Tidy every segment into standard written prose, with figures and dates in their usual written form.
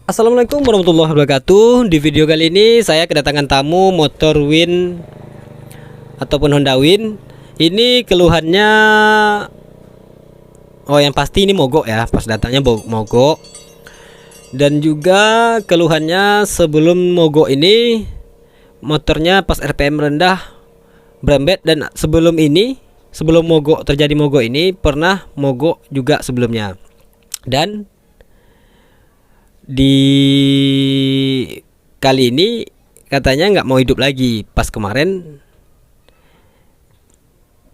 Assalamualaikum warahmatullahi wabarakatuh. Di video kali ini saya kedatangan tamu motor Win ataupun Honda Win. Ini keluhannya, oh yang pasti ini mogok ya, pas datangnya mogok. Dan juga keluhannya sebelum mogok ini motornya pas RPM rendah brembet, dan sebelum mogok terjadi mogok ini pernah mogok juga sebelumnya. Dan di kali ini katanya nggak mau hidup lagi. Pas kemarin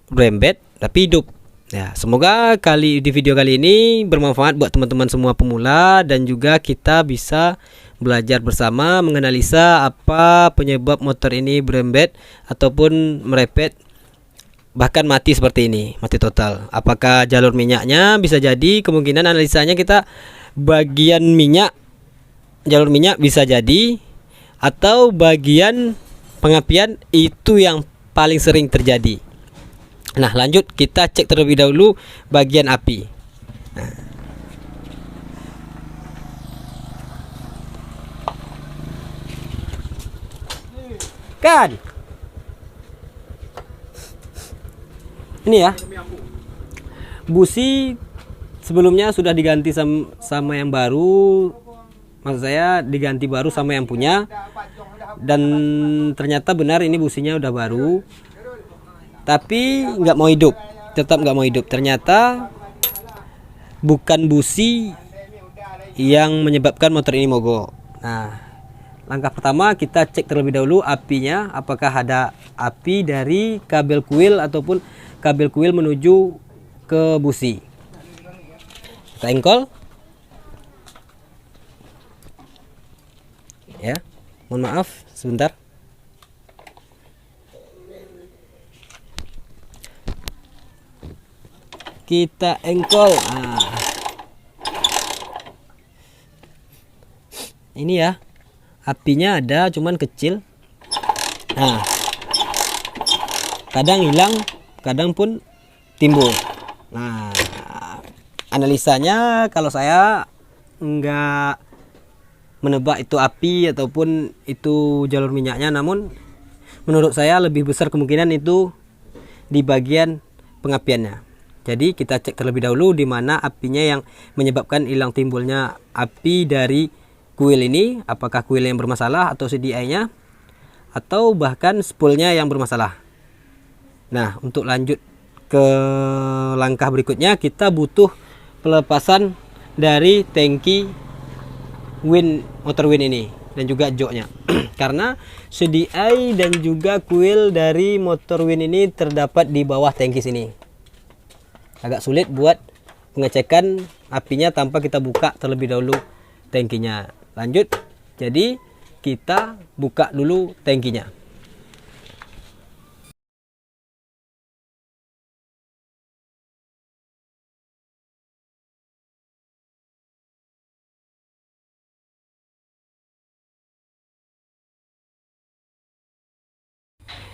brembet tapi hidup ya. Semoga di video kali ini bermanfaat buat teman-teman semua pemula, dan juga kita bisa belajar bersama menganalisa apa penyebab motor ini brembet ataupun merepet, bahkan mati seperti ini, mati total. Apakah jalur minyaknya? Bisa jadi kemungkinan analisanya kita bagian jalur minyak bisa jadi, atau bagian pengapian itu yang paling sering terjadi. Nah, lanjut kita cek terlebih dahulu bagian api. Kan ini ya, busi sebelumnya sudah diganti sama yang baru. Maksud saya diganti baru sama yang punya, dan ternyata benar ini businya udah baru, tapi nggak mau hidup, tetap nggak mau hidup. Ternyata bukan busi yang menyebabkan motor ini mogok. Nah, langkah pertama kita cek terlebih dahulu apinya, apakah ada api dari kabel kuil ataupun kabel kuil menuju ke busi. Kita engkol ya, mohon maaf sebentar. Kita engkol. Nah, ini ya, apinya ada cuman kecil. Nah, kadang hilang, kadang pun timbul. Nah, analisanya kalau saya enggak menebak itu api ataupun itu jalur minyaknya, namun menurut saya lebih besar kemungkinan itu di bagian pengapiannya. Jadi kita cek terlebih dahulu di mana apinya yang menyebabkan hilang timbulnya api dari kuil ini, apakah kuil yang bermasalah atau CDI-nya atau bahkan spoolnya yang bermasalah. Nah, untuk lanjut ke langkah berikutnya, kita butuh pelepasan dari tangki motor Win ini dan juga joknya. Karena CDI dan juga kuil dari motor Win ini terdapat di bawah tangki sini. Agak sulit buat pengecekan apinya tanpa kita buka terlebih dahulu tangkinya. Lanjut, jadi kita buka dulu tangkinya.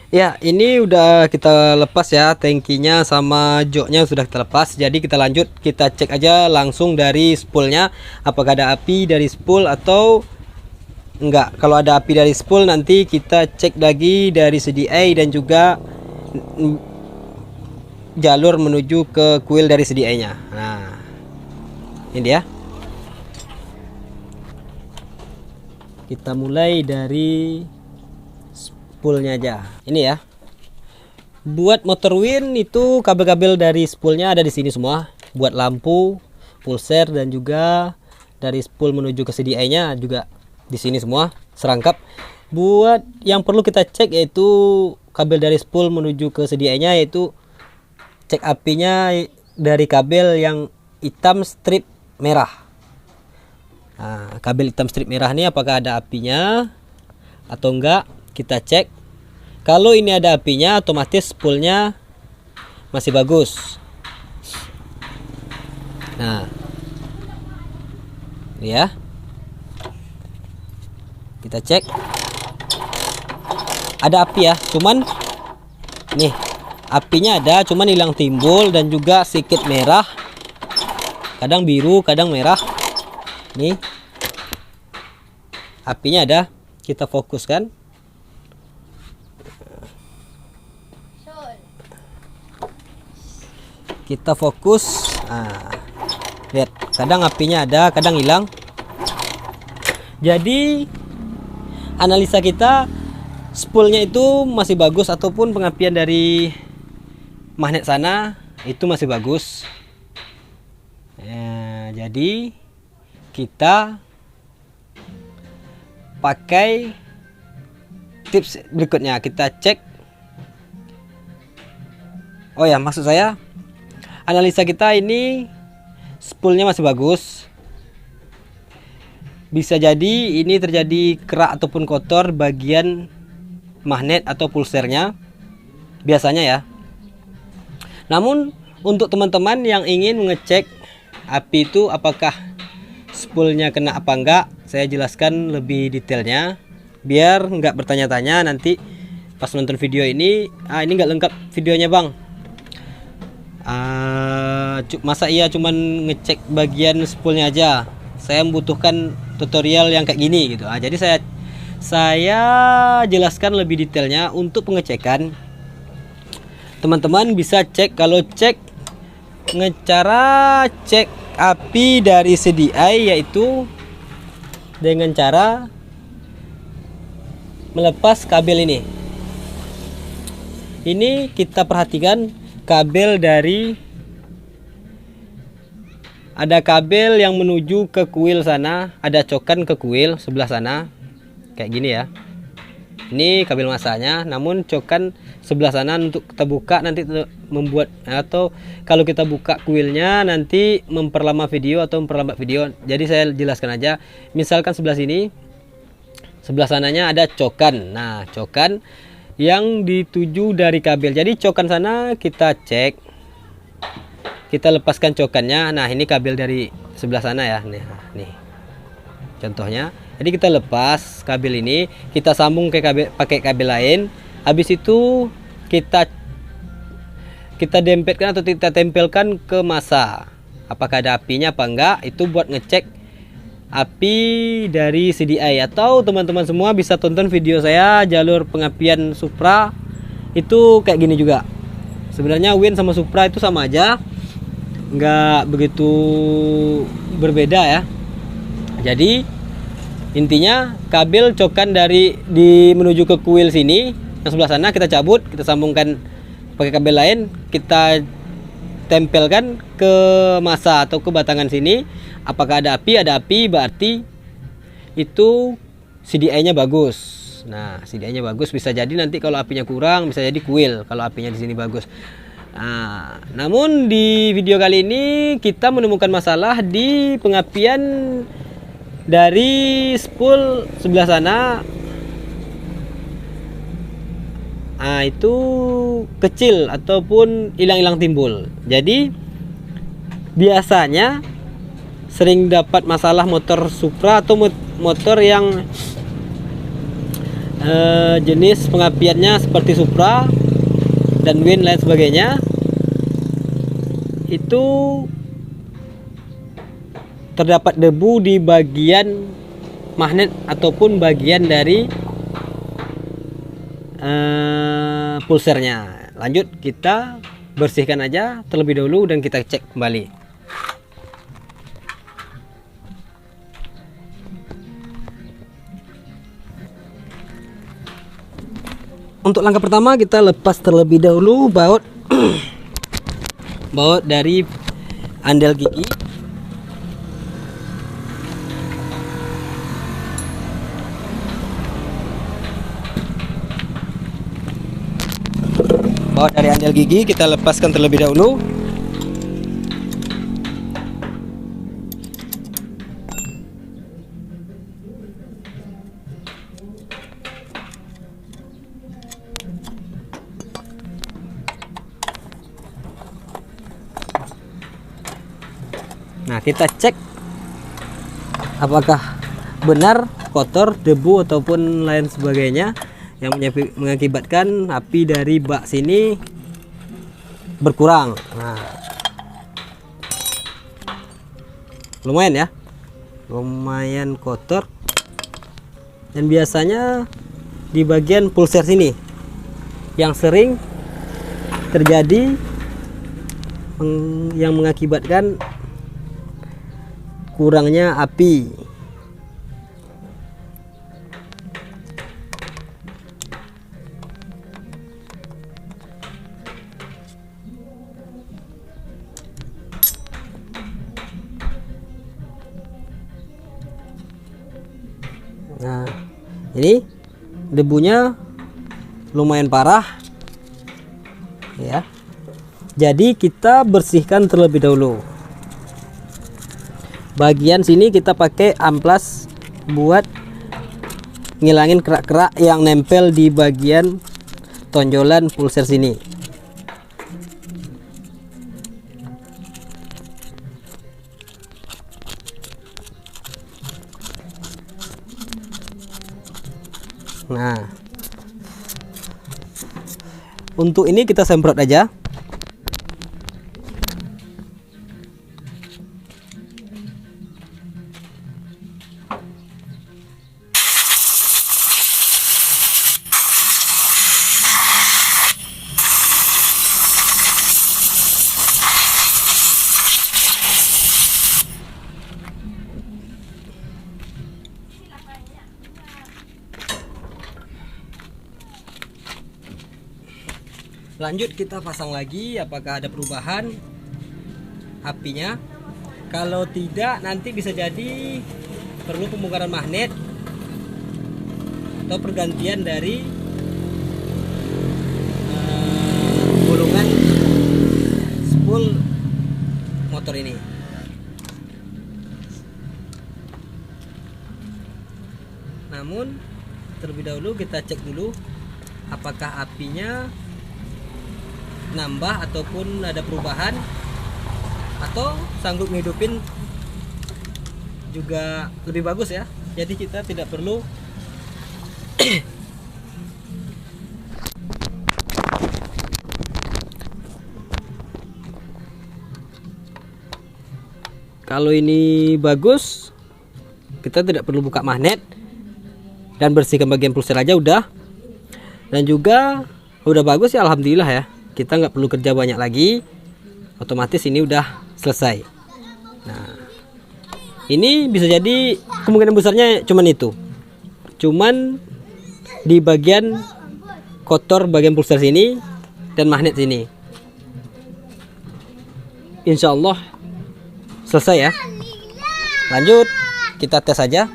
Ya, ini udah kita lepas ya, tangkinya sama joknya sudah kita lepas. Jadi kita lanjut, kita cek aja langsung dari spoolnya, apakah ada api dari spool atau enggak. Kalau ada api dari spool, nanti kita cek lagi dari CDI dan juga jalur menuju ke kuil dari CDI-nya. Nah, ini dia. Kita mulai dari spoolnya aja. Ini ya. Buat motor Win itu kabel-kabel dari spoolnya ada di sini semua. Buat lampu, pulser, dan juga dari spool menuju ke CDI-nya juga di sini semua serangkap. Buat yang perlu kita cek yaitu kabel dari spool menuju ke CDI-nya, yaitu cek apinya dari kabel yang hitam strip merah. Nah, kabel hitam strip merah ini apakah ada apinya atau enggak? Kita cek. Kalau ini ada apinya, otomatis spoolnya masih bagus. Nah, ini ya, kita cek ada api ya, cuman nih apinya ada, cuman hilang timbul dan juga sedikit merah, kadang biru kadang merah nih. apinya ada, kita fokuskan. Kita fokus. Lihat, kadang apinya ada, kadang hilang. Jadi analisa kita, spoolnya itu masih bagus, ataupun pengapian dari magnet sana itu masih bagus. Jadi kita pakai tips berikutnya, kita cek. Oh ya, maksud saya analisa kita ini spoolnya masih bagus. Bisa jadi ini terjadi kerak ataupun kotor bagian magnet atau pulsernya, biasanya ya. Namun untuk teman-teman yang ingin mengecek api itu apakah spoolnya kena apa enggak, saya jelaskan lebih detailnya biar nggak bertanya-tanya nanti pas nonton video ini. Ini nggak lengkap videonya bang, masa iya cuman ngecek bagian spoolnya aja. Saya membutuhkan tutorial yang kayak gini gitu. Jadi saya jelaskan lebih detailnya. Untuk pengecekan, teman-teman bisa cek, kalau cara cek api dari CDI yaitu dengan cara melepas kabel ini. Ini kita perhatikan kabel dari, ada kabel yang menuju ke kuil sana, ada cokan ke kuil sebelah sana kayak gini ya. Ini kabel masanya, namun cokan sebelah sana untuk kita buka nanti membuat, atau kalau kita buka kuilnya nanti memperlama video atau memperlambat video. Jadi saya jelaskan aja. Misalkan sebelah sini, sebelah sananya ada cokan. Nah, cokan yang dituju dari kabel. Jadi cokan sana kita cek, kita lepaskan cokannya. Nah, ini kabel dari sebelah sana ya. Nih contohnya. Jadi kita lepas kabel ini, kita sambung ke kabel, pakai kabel lain. Habis itu kita dempetkan atau kita tempelkan ke masa. Apakah ada apinya apa enggak? Itu buat ngecek api dari CDI. Atau teman-teman semua bisa tonton video saya jalur pengapian Supra, itu kayak gini juga. Sebenarnya Win sama Supra itu sama aja, nggak begitu berbeda ya. Jadi intinya kabel cokan dari menuju ke kuil sini yang sebelah sana kita cabut, kita sambungkan pakai kabel lain, kita tempelkan ke masa atau ke batangan sini. Apakah ada api? Ada api, berarti itu CDI-nya bagus. Nah, CDI-nya bagus, bisa jadi nanti kalau apinya kurang bisa jadi kuil kalau apinya di sini bagus. Nah, namun di video kali ini kita menemukan masalah di pengapian dari spool sebelah sana. Itu kecil ataupun hilang-hilang timbul. Jadi biasanya sering dapat masalah motor Supra atau motor yang jenis pengapiannya seperti Supra dan Win lain sebagainya, itu terdapat debu di bagian magnet ataupun bagian dari pulsernya. Lanjut, kita bersihkan aja terlebih dahulu dan kita cek kembali. Untuk langkah pertama, kita lepas terlebih dahulu baut baut dari andel gigi. Baut dari andel gigi kita lepaskan terlebih dahulu. Nah, kita cek apakah benar kotor, debu ataupun lain sebagainya yang mengakibatkan api dari bak sini berkurang. Nah, lumayan ya, lumayan kotor. Dan biasanya di bagian pulser sini yang sering terjadi, yang mengakibatkan kurangnya api. Nah, ini debunya lumayan parah ya. Jadi kita bersihkan terlebih dahulu. Bagian sini kita pakai amplas buat ngilangin kerak-kerak yang nempel di bagian tonjolan pulser sini. Nah, untuk ini kita semprot aja. Lanjut kita pasang lagi, apakah ada perubahan apinya. Kalau tidak, nanti bisa jadi perlu pembongkaran magnet atau pergantian dari gulungan spool motor ini. Namun terlebih dahulu kita cek dulu apakah apinya nambah ataupun ada perubahan, atau sanggup ngidupin juga lebih bagus ya. Jadi kita tidak perlu kalau ini bagus, kita tidak perlu buka magnet dan bersihkan bagian pulser aja udah. Dan juga udah bagus ya, alhamdulillah ya. Kita nggak perlu kerja banyak lagi, otomatis ini udah selesai. Nah, ini bisa jadi kemungkinan besarnya cuman itu, cuman di bagian kotor bagian pulser sini dan magnet sini. Insya Allah selesai ya. Lanjut kita tes aja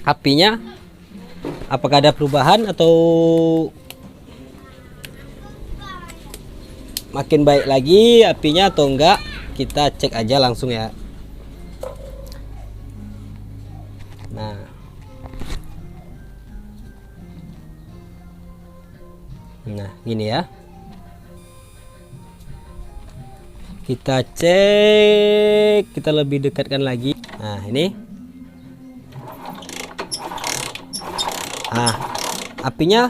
apinya, apakah ada perubahan atau makin baik lagi apinya atau enggak. Kita cek aja langsung ya. Nah, gini ya. Kita cek, kita lebih dekatkan lagi. Nah, ini. Nah, apinya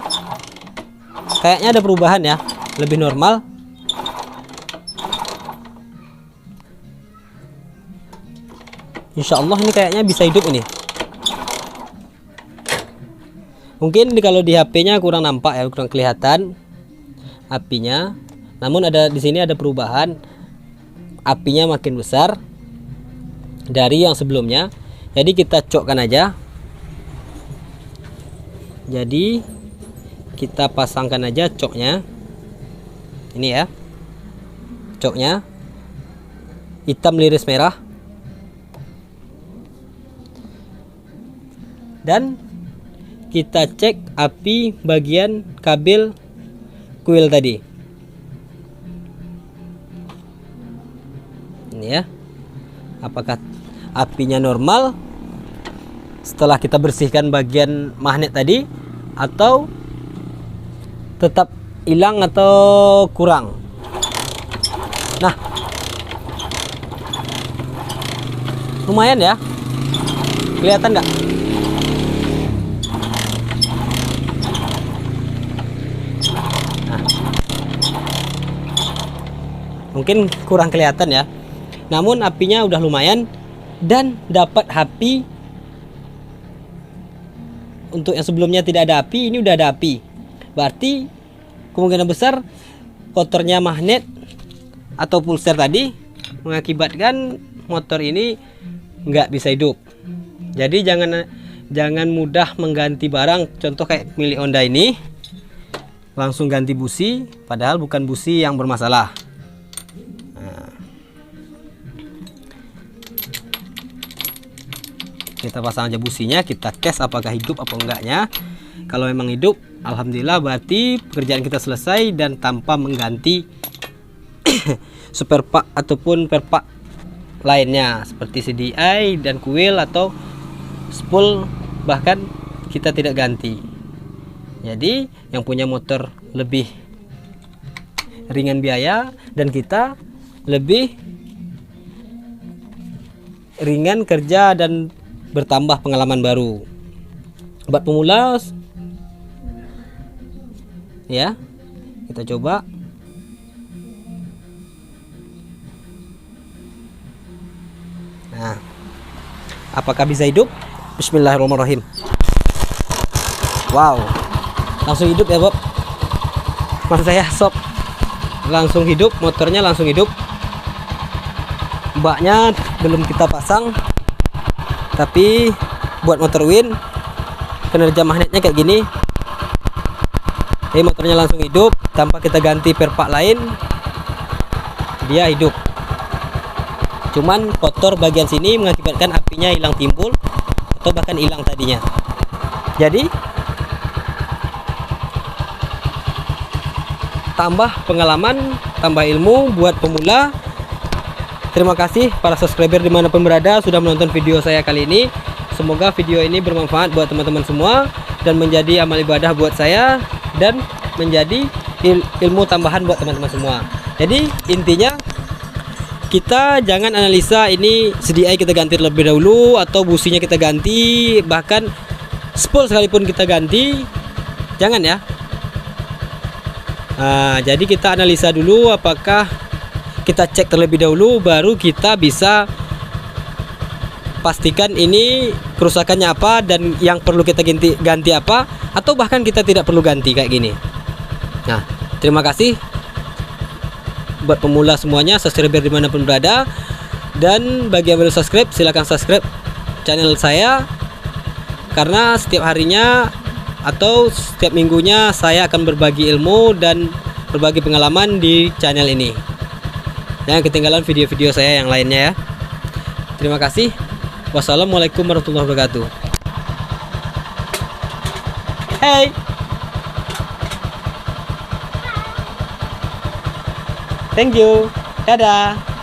kayaknya ada perubahan ya, lebih normal. Insya Allah ini kayaknya bisa hidup ini. Mungkin kalau di HP-nya kurang nampak ya, kurang kelihatan apinya. Namun ada di sini ada perubahan, apinya makin besar dari yang sebelumnya. Jadi kita cokkan aja. Jadi kita pasangkan aja coknya. Ini ya, coknya hitam liris merah. Dan kita cek api bagian kabel kuil tadi. Ini ya, apakah apinya normal setelah kita bersihkan bagian magnet tadi, atau tetap hilang atau kurang. Nah, lumayan ya, kelihatan nggak? Mungkin kurang kelihatan ya, namun apinya udah lumayan dan dapat api untuk yang sebelumnya tidak ada api, ini udah ada api. Berarti kemungkinan besar kotornya magnet atau pulser tadi mengakibatkan motor ini nggak bisa hidup. Jadi jangan mudah mengganti barang. Contoh kayak milik Honda ini, langsung ganti busi, padahal bukan busi yang bermasalah. Nah, kita pasang aja businya, kita tes apakah hidup apa enggaknya. Kalau memang hidup, alhamdulillah, berarti pekerjaan kita selesai dan tanpa mengganti spare part ataupun per part lainnya seperti CDI dan kuil atau spool, bahkan kita tidak ganti. Jadi yang punya motor lebih ringan biaya dan kita lebih ringan kerja dan bertambah pengalaman baru. Buat pemula ya, kita coba. Nah, apakah bisa hidup? Bismillahirrahmanirrahim. Wow, langsung hidup ya Bob. Maksud saya sob, langsung hidup, motornya langsung hidup. Baknya belum kita pasang, tapi buat motor Win kinerja magnetnya kayak gini. Motornya langsung hidup tanpa kita ganti per part lain, dia hidup. Cuman kotor bagian sini mengakibatkan apinya hilang timbul atau bahkan hilang tadinya. Jadi tambah pengalaman, tambah ilmu buat pemula. Terima kasih para subscriber dimanapun berada sudah menonton video saya kali ini. Semoga video ini bermanfaat buat teman-teman semua dan menjadi amal ibadah buat saya dan menjadi ilmu tambahan buat teman-teman semua. Jadi intinya kita jangan analisa ini CDI kita ganti terlebih dahulu atau businya kita ganti, bahkan spool sekalipun kita ganti, jangan ya. Nah, jadi kita analisa dulu, apakah kita cek terlebih dahulu baru kita bisa pastikan ini kerusakannya apa dan yang perlu kita ganti apa, atau bahkan kita tidak perlu ganti kayak gini. Nah, terima kasih buat pemula semuanya, subscriber dimanapun berada, dan bagi yang belum subscribe silahkan subscribe channel saya, karena setiap harinya atau setiap minggunya saya akan berbagi ilmu dan berbagi pengalaman di channel ini. Jangan ketinggalan video-video saya yang lainnya ya. Terima kasih. Wassalamualaikum warahmatullahi wabarakatuh. Hey. Thank you. Dadah.